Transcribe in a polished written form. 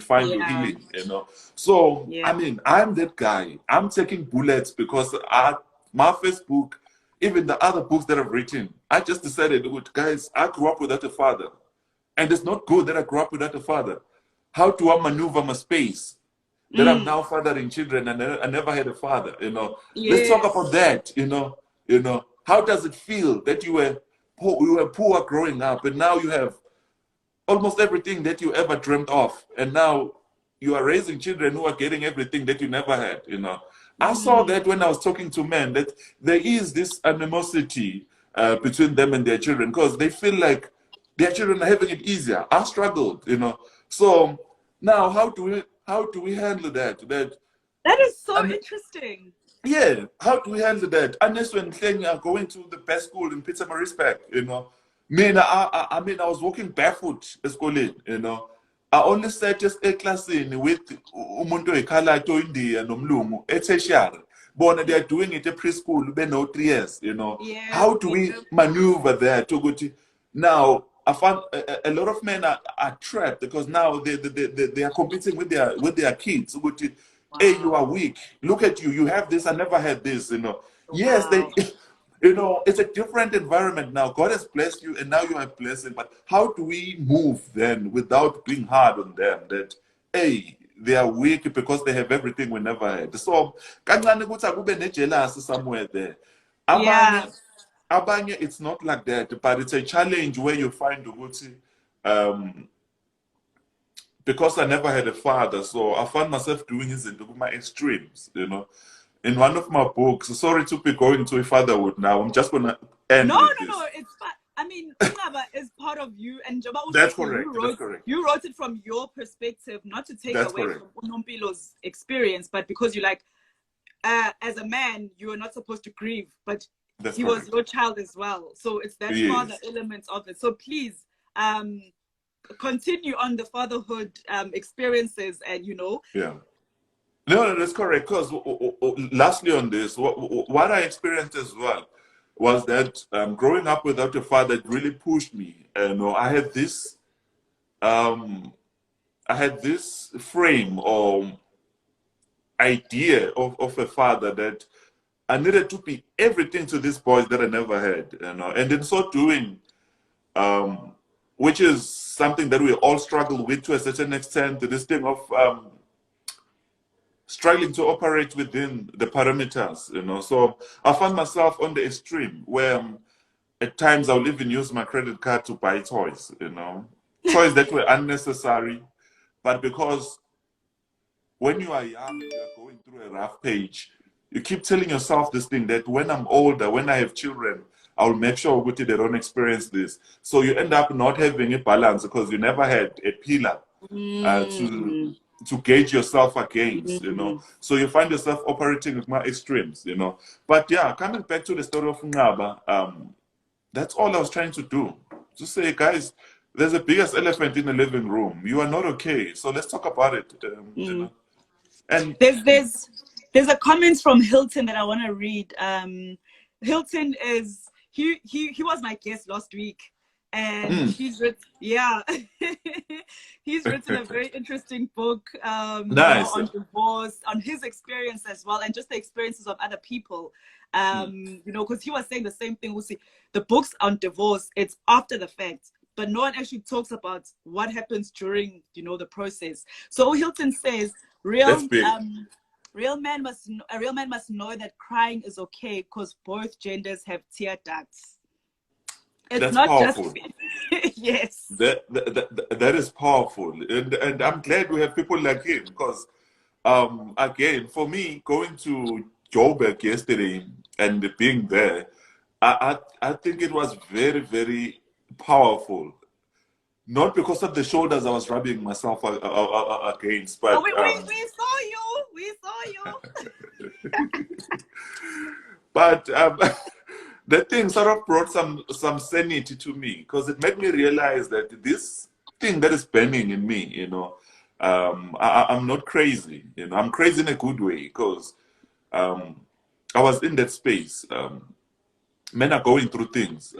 find your Yeah. healing, you know. So, Yeah. I mean, I'm that guy. I'm taking bullets because my first book, even the other books that I've written, I just decided, guys, I grew up without a father. And it's not good that I grew up without a father. How do I maneuver my space that I'm now fathering children and I never had a father, you know? Let's talk Yes. about that, you know. How does it feel that you were poor growing up and now you have almost everything that you ever dreamed of, and now you are raising children who are getting everything that you never had, you know? I saw that when I was talking to men, that there is this animosity between them and their children because they feel like their children are having it easier. I struggled, you know. So now how do we handle that? That is so And interesting. yeah, how do we handle that? Unless when thing are going to the best school in Pietermaritzburg, you know. I mean, I was walking barefoot eskoleni, you know. I only sat just eklasini with umuntu ekhalato India nomlungu tertiary. But they are doing it at preschool, they know 3 years, you know. Yeah. How do we maneuver there to go to now? I found a lot of men are trapped because now they are competing with their kids. Hey, you are weak. Look at you. You have this. I never had this. You know. Yes, they. Wow. You know, it's a different environment now. God has blessed you, and now you are blessing. But how do we move then without being hard on them? That hey, they are weak because they have everything we never had. So, kancane ukuthi akube ne-jealousy somewhere there. Yeah. Abanye, it's not like that, but it's a challenge where you find ukuthi, because I never had a father, so I found myself doing this into my extremes, you know. In one of my books, sorry to be going to a fatherhood now, I'm just gonna end No, with no, no. this. It's fine. I mean, Ungaba is part of you, and Joba That's Ushoku, correct. That's correct. you wrote it from your perspective, not to take That's away correct. from Unompilo's experience, but because you like, as a man, you are not supposed to grieve, but That's he correct. was your child as well. So it's that father Yes. element of it. So please, continue on the fatherhood experiences, and you know. Yeah. No, that's correct. Because lastly on this, what I experienced as well was that growing up without a father, it really pushed me. You know, um, I had this frame or idea of a father that I needed to be everything to these boys that I never had, you know. And in so doing, which is something that we all struggle with to a certain extent, this thing of struggling to operate within the parameters, you know. So I found myself on the extreme where at times I'll even use my credit card to buy toys, you know, toys that were unnecessary, but because when you are young and you are going through a rough page, you keep telling yourself this thing that when I'm older, when I have children, I'll make sure they don't experience this. So you end up not having a balance because you never had a pillar to gauge yourself against, you know. So you find yourself operating with more extremes, you know. But yeah, coming back to the story of Ngaba, that's all I was trying to do. To say, guys, there's a biggest elephant in the living room. You are not okay. So let's talk about it, you know. And There's a comment from Hilton that I want to read. Hilton is he was my guest last week, and he's written he's written a very interesting book, nice. on divorce, on his experience as well, and just the experiences of other people. You know, because he was saying the same thing. We'll see the books on divorce. It's after the fact, but no one actually talks about what happens during, you know, the process. So Hilton says, a real man must know that crying is okay because both genders have tear ducts. It's that's not powerful. Just yes. That is powerful, and I'm glad we have people like him because, again, for me, going to Joburg yesterday and being there, I think it was very, very powerful. Not because of the shoulders I was rubbing myself against, but We saw you. but the thing sort of brought some sanity to me because it made me realize that this thing that is burning in me, you know, I'm not crazy, you know. I'm crazy in a good way because I was in that space. Men are going through things.